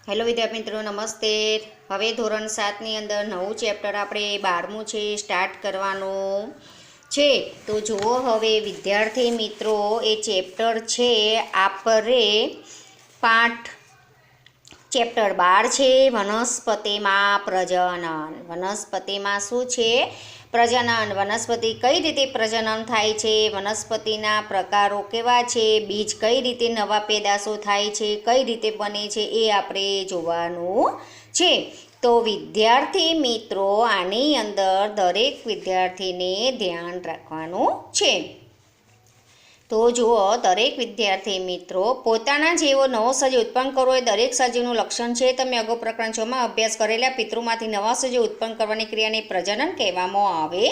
Hello વિદ્યાર્થી મિત્રો, નમસ્તે. હવે ધોરણ 7ની અંદર નવું ચેપ્ટર આપણે 12મું છે સ્ટાર્ટ કરવાનું છે. તો જુઓ હવે વિદ્યાર્થી મિત્રો, એ ચેપ્ટર છે આપણે પાઠ ચેપ્ટર 12 છે વનસ્પતિમાં પ્રજનન. વનસ્પતિમાં શું છે? પ્રજનન. વનસ્પતિ કઈ રીતે પ્રજનન થાય છે, વનસ્પતિના પ્રકારો કેવા છે, બીજ કઈ રીતે નવા પેદાશો થાય છે, કઈ રીતે બને છે, એ આપણે જોવાનું છે. તો વિદ્યાર્થી મિત્રો, આની અંદર દરેક વિદ્યાર્થીને ધ્યાન રાખવાનું છે. તો જુઓ, દરેક વિદ્યાર્થી મિત્રો પોતાના જેવો નવો સજીવ ઉત્પન્ન કરવો એ દરેક સજીવનું લક્ષણ છે. તમે અગાઉ પ્રકરણ 6માં અભ્યાસ કરેલા પિતૃમાંથી નવા સજીવ ઉત્પન્ન કરવાની ક્રિયાને પ્રજનન કહેવામાં આવે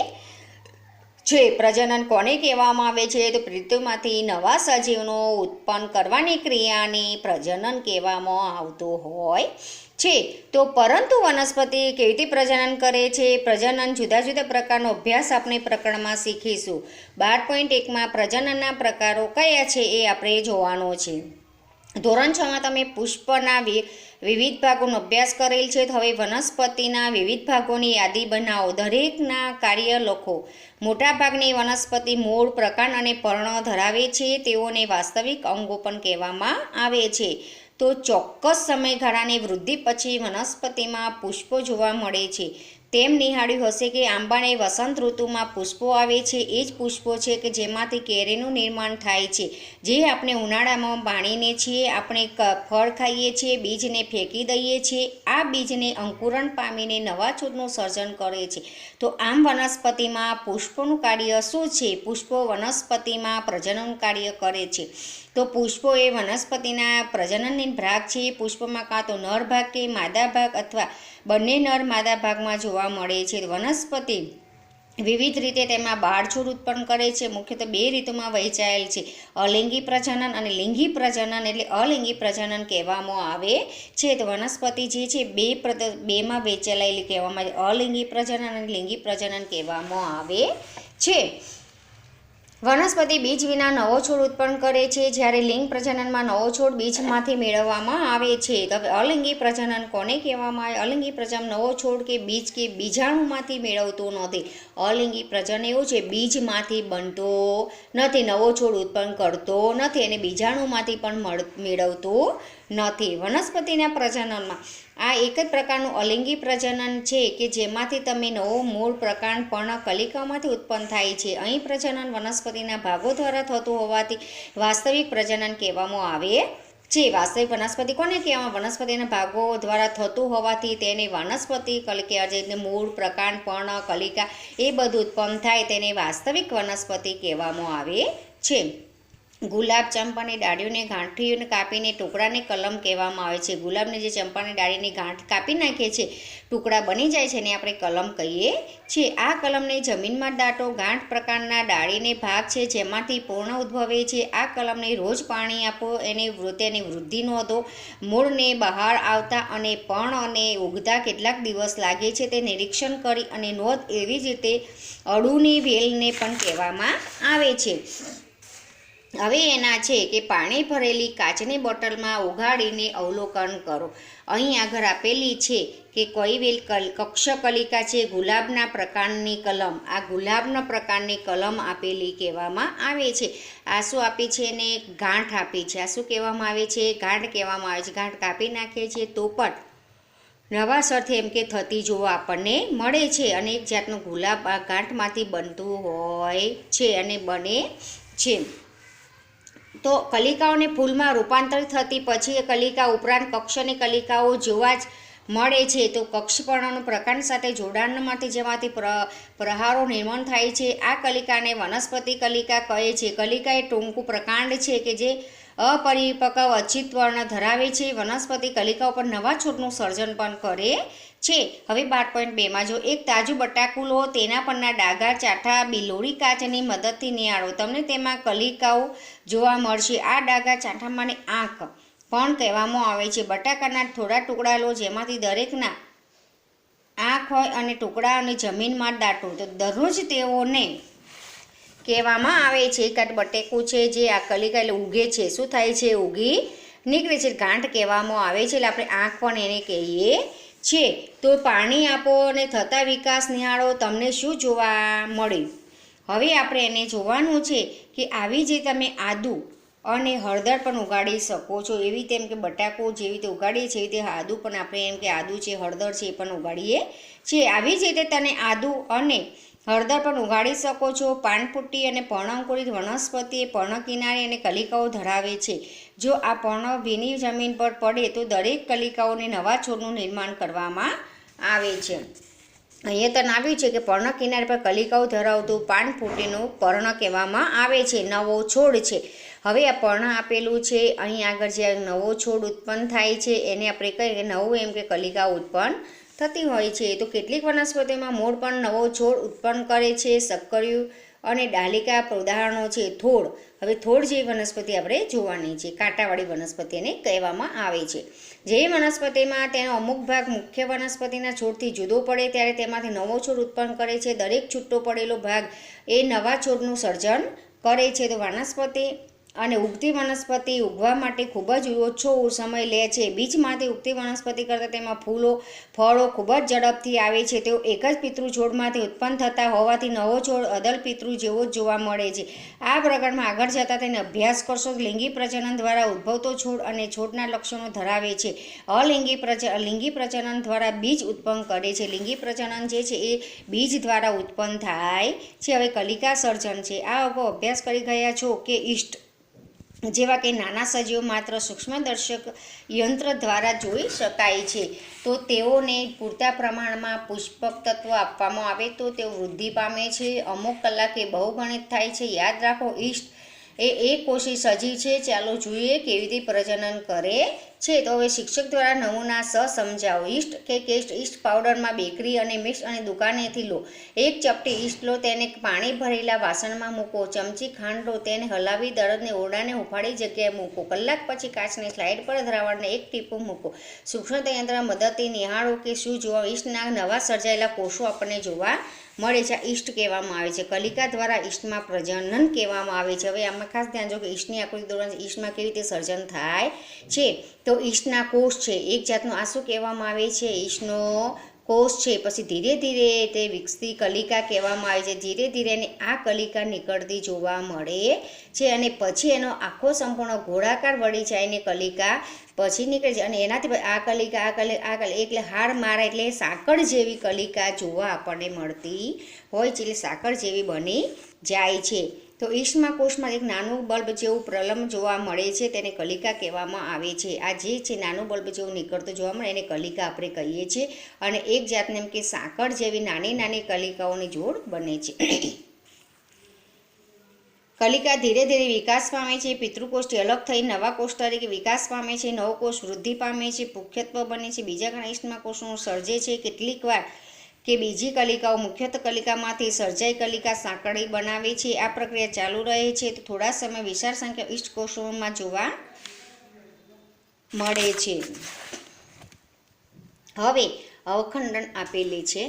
છે. પ્રજનન કોને કહેવામાં આવે છે? તો પિતૃમાંથી નવા સજીવનો ઉત્પન્ન કરવાની ક્રિયાને પ્રજનન કહેવામાં આવતું હોય છે. તો પરંતુ વનસ્પતિ કેવી રીતે પ્રજનન કરે છે? પ્રજનન જુદા જુદા પ્રકારનો અભ્યાસ આપણે પ્રકરણમાં શીખીશું. 12.1માં પ્રજનનના પ્રકારો કયા છે એ આપણે જોવાનો છે. ધોરણ 6માં તમે પુષ્પના વિવિધ ભાગોનો અભ્યાસ કરેલ છે. તો હવે વનસ્પતિના વિવિધ ભાગોની યાદી બનાવો. દરેકના કાર્ય લખો. મોટાભાગની વનસ્પતિ મૂળ, પ્રકાંડ અને પર્ણ ધરાવે છે. તેઓને વાસ્તવિક અંગો પણ કહેવામાં આવે છે. તો ચોક્કસ સમયગાળાની વૃદ્ધિ પછી વનસ્પતિમાં પુષ્પો જોવા મળે છે. તેમ નિહાળ્યું હશે કે આંબાને વસંત ઋતુમાં પુષ્પો આવે છે. એ જ પુષ્પો છે કે જેમાંથી કેરીનું નિર્માણ થાય છે, જે આપણે ઉનાળામાં બાણીએ છીએ. આપણે ફળ ખાઈએ છીએ, બીજને ફેંકી દઈએ છીએ. આ બીજને અંકુરણ પામીને નવા છોડનું સર્જન કરે છે. તો આમ વનસ્પતિમાં પુષ્પોનું કાર્ય શું છે? પુષ્પો વનસ્પતિમાં પ્રજનન કાર્ય કરે છે. તો પુષ્પો એ વનસ્પતિના પ્રજનનની ભાગ છે. પુષ્પમાં કાં તો નર ભાગ કે માદા ભાગ અથવા બંને નર માદા ભાગમાં જોવા મળે છે. વનસ્પતિ વિવિધ રીતે તેમાં બાળછોડ ઉત્પન્ન કરે છે. મુખ્યત્વે 2 રીતોમાં વહેંચાયેલ છે: અલિંગી પ્રજનન અને લિંગી પ્રજનન. એટલે અલિંગી પ્રજનન કહેવામાં આવે છે. તો વનસ્પતિ જે છે બેમાં વહેંચાયેલી કહેવામાં આવે છે. અલિંગી પ્રજનન અને લિંગી પ્રજનન કહેવામાં આવે છે. વનસ્પતિ બીજ વિના નવો છોડ ઉત્પન્ન કરે છે, જ્યારે લિંગ પ્રજનનમાં નવો છોડ બીજમાંથી મેળવવામાં આવે છે. તો હવે અલિંગી પ્રજનન કોને કહેવામાં આવે? અલિંગી પ્રજનન નવો છોડ કે બીજ કે બીજાણુમાંથી મેળવતું નથી. અલિંગી પ્રજનન એવું છે, બીજમાંથી બનતો નથી, નવો છોડ ઉત્પન્ન કરતો નથી અને બીજાણુમાંથી પણ મેળવતું નથી. વનસ્પતિના પ્રજનનમાં આ એક જ પ્રકારનું અલિંગી પ્રજનન છે કે જેમાંથી તમે નવો મૂળ, પ્રકાંડ, પર્ણ, કલિકામાંથી ઉત્પન્ન થાય છે. અહીં પ્રજનન વનસ્પતિના ભાગો દ્વારા થતું હોવાથી વાસ્તવિક પ્રજનન કહેવામાં આવે છે. વાસ્તવિક વનસ્પતિ કોને કહેવામાં? વનસ્પતિના ભાગો દ્વારા થતું હોવાથી તેને વનસ્પતિ કલિકા, જે મૂળ, પ્રકાંડ, પર્ણ, કલિકા એ બધું ઉત્પન્ન થાય તેને વાસ્તવિક વનસ્પતિ કહેવામાં આવે છે. ગુલાબ, ચંપાની ડાળીઓને ગાંઠીઓને કાપીને ટુકડાને કલમ કહેવામાં આવે છે. ગુલાબની જે ચંપાની ડાળીની ગાંઠ કાપી નાખીએ છીએ, ટુકડા બની જાય છે, એને આપણે કલમ કહીએ છીએ. આ કલમને જમીનમાં દાટો. ગાંઠ પ્રકારના ડાળીને ભાગ છે જેમાંથી પૂર્ણ ઉદ્ભવે છે. આ કલમને રોજ પાણી આપો. તેની વૃદ્ધિ નોંધો. મૂળને બહાર આવતા અને પણ અને ઉગતા કેટલાક દિવસ લાગે છે તે નિરીક્ષણ કરી અને નોંધ. એવી જ રીતે અળુની વેલને પણ કહેવામાં આવે છે. હવે એના છે કે પાણી ભરેલી કાચની બોટલમાં ઉગાડીને અવલોકન કરો. અહીં આગળ આપેલી છે કે કઈ વેલ કક્ષકલિકા છે. ગુલાબના પ્રકારની કલમ. આ ગુલાબના પ્રકારની કલમ આપેલી કહેવામાં આવે છે. આ શું આપી છે? એને ગાંઠ આપી છે. આ શું કહેવામાં આવે છે? ગાંઠ કહેવામાં આવે છે. ગાંઠ કાપી નાખીએ છીએ તો પણ નવા સરથી એમ કે થતી જોવા આપણને મળે છે. અને એક જાતનું ગુલાબ આ ગાંઠમાંથી બનતું હોય છે અને બને છે. તો કલિકાઓને ફૂલમાં રૂપાંતરિત થતી પછી એ કલિકા ઉપરાંત કક્ષની કલિકાઓ જોવા જ મળે છે. તો કક્ષપર્ણનું પ્રકાંડ સાથે જોડાણમાંથી જેમાંથી પ્રહારો નિર્માણ થાય છે. આ કલિકાને વનસ્પતિ કલિકા કહે છે. કલિકા એ ટૂંકું પ્રકાંડ છે કે જે અપરિપક્વ અચિત વર્ણ ધરાવે છે. વનસ્પતિ કલિકાઓ પર નવા છોડનું સર્જન પણ કરે છે. હવે 12.2માં જો એક તાજું બટાકું લો, તેના પરના ડાઘા ચાઠા બિલોડી કાચની મદદથી નિહાળો. તમને તેમાં કલિકાઓ જોવા મળશે. આ ડાઘા ચાઠામાંને આંખ પણ કહેવામાં આવે છે. બટાકાના થોડા ટુકડા લો, જેમાંથી દરેકના આંખ હોય અને ટુકડા અને જમીનમાં દાટો. તો દરરોજ તેઓને કહેવામાં આવે છે કે બટેકું છે જે આ કલિકા એટલે ઉગે છે. શું થાય છે? ઉગી નીકળે છે, ગાંઠ કહેવામાં આવે છે. એટલે આપણે આંખ પણ એને કહીએ છે. તો પાણી આપો અને થતા વિકાસ નિહાળો, તમને શું જોવા મળ્યું? હવે આપણે એને જોવાનું છે કે આવી જે તમે આદુ અને હળદર પણ ઉગાડી શકો છો. એવી તેમ કે બટાકો જેવી રીતે ઉગાડીએ છીએ એવી રીતે આદુ પણ આપણે એમ કે આદુ છે, હળદર છે એ પણ ઉગાડીએ છીએ. આવી જ રીતે તમે આદુ અને હળદર પણ ઉગાડી શકો છો. પાનપુટ્ટી અને પર્ણઅંકુરિત વનસ્પતિ એ પર્ણ કિનારી અને કલિકાઓ ધરાવે છે. જો આ પર્ણ ભીની જમીન પર પડે તો દરેક કલિકાઓને નવા છોડનું નિર્માણ કરવામાં આવે છે. અહીંયા તને આવ્યું છે કે પર્ણ કિનારી પર કલિકાઓ ધરાવતું પાનપુટ્ટીનું પર્ણ કહેવામાં આવે છે. નવો છોડ છે. હવે આ પર્ણ આપેલું છે, અહીં આગળ જે નવો છોડ ઉત્પન્ન થાય છે એને આપણે કહીએ કે નવું એમ કે કલિકાઓ ઉત્પન્ન થતી હોય છે. તો કેટલીક વનસ્પતિઓમાં મૂળ પણ નવો છોડ ઉત્પન્ન કરે છે. સક્કરિયું અને ડાલિકા ઉદાહરણો છે. થોડ, હવે થોડ જેવી વનસ્પતિ આપણે જોવાની છે. કાંટાવાળી વનસ્પતિ એને કહેવામાં આવે છે. જે વનસ્પતિમાં તેનો અમુક ભાગ મુખ્ય વનસ્પતિના છોડથી જુદો પડે ત્યારે તેમાંથી નવો છોડ ઉત્પન્ન કરે છે. દરેક છૂટો પડેલો ભાગ એ નવા છોડનું સર્જન કરે છે. તો વનસ્પતિ અને ઉગતી વનસ્પતિ ઉગવા માટે ખૂબ જ ઓછો સમય લે છે. બીજમાંથી ઉગતી વનસ્પતિ કરતાં તેમાં ફૂલો, ફળો ખૂબ જ ઝડપથી આવે છે. તેઓ એક જ પિતૃ છોડમાંથી ઉત્પન્ન થતા હોવાથી નવો છોડ અદલ પિતૃ જેવો જ જોવા મળે છે. આ પ્રકારમાં આગળ જતાં તેને અભ્યાસ કરશો. લિંગી પ્રજનન દ્વારા ઉદ્ભવતો છોડ અને છોડના લક્ષણો ધરાવે છે. લિંગી પ્રજનન દ્વારા બીજ ઉત્પન્ન કરે છે. લિંગી પ્રજનન જે છે એ બીજ દ્વારા ઉત્પન્ન થાય છે. હવે કલિકા સર્જન છે. આ અભ્યાસ કરી ગયા છો કે ઈસ્ટ જેવા કે નાના સજીવો માત્ર સૂક્ષ્મદર્શક યંત્ર દ્વારા જોઈ શકાય છે. તો તેઓને પૂરતા પ્રમાણમાં પુષ્પક તત્વ આપવામાં આવે તો તેઓ વૃદ્ધિ પામે છે. અમુક કલાકે બહુગણિત થાય છે. યાદ રાખો, ઈસ્ટ એ એકકોષી સજીવ છે. ચાલો જોઈએ કેવી રીતે પ્રજનન કરે છે. તો હવે શિક્ષક દ્વારા નમૂના સમજાવો. ઈસ્ટ કે ઈસ્ટ પાવડરમાં બેકરી અને મિક્સ અને દુકાનેથી લો. એક ચપટી ઈસ્ટ લો, તેને પાણી ભરેલા વાસણમાં મૂકો. ચમચી ખાંડ લો, તેને હલાવી દળને ઓરડાને હુફાળી જગ્યાએ મૂકો. કલાક પછી કાચની સ્લાઇડ પર દ્રાવણને એક ટીપું મૂકો. સૂક્ષ્મ યંત્રના મદદથી નિહાળો કે શું જોવા ઈસ્ટના નવા સર્જાયેલા કોષો આપણને જોવા મળે છે. ઈસ્ટ કહેવામાં આવે છે. કલિકા દ્વારા ઈસ્ટમાં પ્રજનન કહેવામાં આવે છે. હવે આમાં ખાસ ધ્યાન જો કે ઈસ્ટની આકૃતિ દોરવાની, ઈસ્ટમાં કેવી રીતે સર્જન થાય છે. તો ઈસ્ટના કોષ છે એક જાતનો આ શું કહેવામાં આવે છે? ઈસ્ટનો કોષ છે. પછી ધીરે ધીરે તે વિકસતી કલિકા કહેવામાં આવે છે. ધીરે ધીરે એને આ કલિકા નીકળતી જોવા મળે છે અને પછી એનો આખો સંપૂર્ણ ગોળાકાર વળી જાયને કલિકા પછી નીકળે છે અને એનાથી આ કલિકા એટલે હાર મારા એટલે સાંકળ જેવી કલિકા જોવા આપણને મળતી હોય છે. એટલે સાંકળ જેવી બની જાય છે. તો ઈસ્ટમાં કોષમાં એક નાનું બલ્બ જેવું પ્રલંબ જોવા મળે છે, તેને કલિકા કહેવામાં આવે છે. આ જે છે નાનું બલ્બ જેવું નીકળતું જોવા મળે એને કલિકા આપણે કહીએ છીએ અને એક જાતને એમ કે સાંકળ જેવી નાની નાની કલિકાઓની જોડ બને છે. કલિકા ધીરે ધીરે વિકાસ પામે છે. પિતૃકોષથી અલગ થઈ નવા કોષ તરીકે વિકાસ પામે છે. નવો કોષ વૃદ્ધિ પામે છે, મુખ્યત્વ બને છે. બીજા ઘણા ઈસ્ટમાં કોષોનું સર્જે છે. કેટલીક વાર કે બીજી કલિકાઓ મુખ્યત્વ કલિકામાંથી સર્જાઈ કલિકા સાંકળી બનાવે છે. આ પ્રક્રિયા ચાલુ રહે છે તો થોડા સમય વિશાળ સંખ્યા ઈસ્ટ કોષોમાં જોવા મળે છે. હવે અવખંડન આપેલી છે.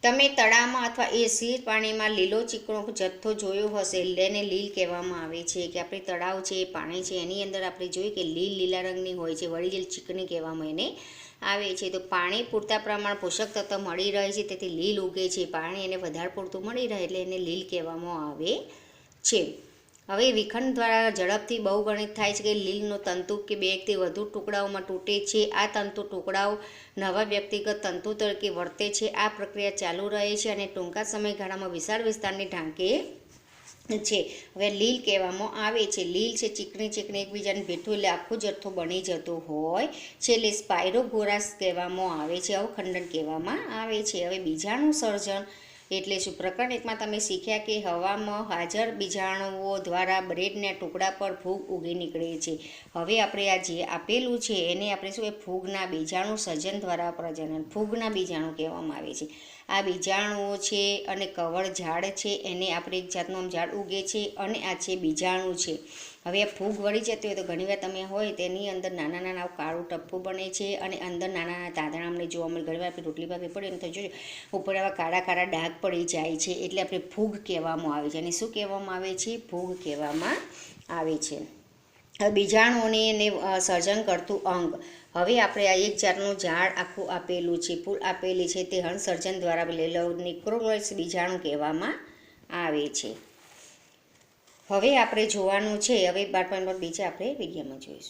તમે તળાવમાં અથવા એસિડ પાણીમાં લીલો ચીકણો જથ્થો જોયો હશે. એને લીલ કહેવામાં આવે છે. કે આપણે તળાવ છે, પાણી છે, એની અંદર આપણે જોઈએ કે લીલા રંગની હોય છે. વળી લીલ ચીકણી કહેવામાં એને આવે છે. તો પાણી પૂરતા પ્રમાણ પોષક તત્વ મળી રહે છે તેથી લીલ ઉગે છે. પાણી એને વધારે પૂરતું મળી રહે એટલે એને લીલ કહેવામાં આવે છે. હવે વિખંડ દ્વારા ઝડપથી બહુગણિત થાય છે કે લીલનો તંતુ કે બે કે વધુ ટુકડાઓમાં તૂટે છે. આ તંતુ ટુકડાઓ નવા વ્યક્તિગત તંતુ તરીકે વર્તે છે. આ પ્રક્રિયા ચાલુ રહે છે અને ટૂંકા સમયગાળામાં વિશાળ વિસ્તારને ઢાંકે છે. હવે લીલ કહેવામાં આવે છે. લીલ છે ચીકણી એકબીજાને ભેટું એટલે આખો જથ્થો બની જતો હોય છે એટલે સ્પાયરોગોરાસ કહેવામાં આવે છે. અવખંડન કહેવામાં આવે છે. હવે બીજાણુ સર્જન એટલે શું? પ્રકરણ 1માં તમે શીખ્યા કે હવામાં હાજર બીજાણુઓ દ્વારા બ્રેડના ટુકડા પર ફૂગ ઉગી નીકળે છે. હવે આપણે આ જે આપેલું છે એને આપણે શું ફૂગના બીજાણુ સર્જન દ્વારા પ્રજનન, ફૂગના બીજાણુ કહેવામાં આવે છે. આ બીજાણુઓ છે અને કવળ ઝાડ છે એને આપણે એક જાતનું ઝાડ ઉગે છે અને આ છે બીજાણુ છે. હવે આ ફૂગ વળી જતી હોય તો ઘણીવાર તમે હોય તેની અંદર નાના નાના કાળું ટપ્પું બને છે અને અંદર નાના નાના તાંદડા અમને જોવા મળે. ઘણીવાર આપણે રોટલી ભાગે પડીએ ને તો જોજો ઉપર આવા કાળા કાળા ડાઘ પડી જાય છે એટલે આપણે ફૂગ કહેવામાં આવે છે. અને શું કહેવામાં આવે છે? ફૂગ કહેવામાં આવે છે. બીજાણુઓને સર્જન કરતું અંગ. હવે આપણે આ એક જાતનું ઝાડ આખું આપેલું છે, ફૂલ આપેલી છે, તે હંસર્જન દ્વારા બનેલો ન્યુક્લિયોલસ બીજાણુ કહેવામાં આવે છે. હવે આપણે જોવાનું છે, હવે 12.2 આપણે વિડીયોમાં જોઈશું.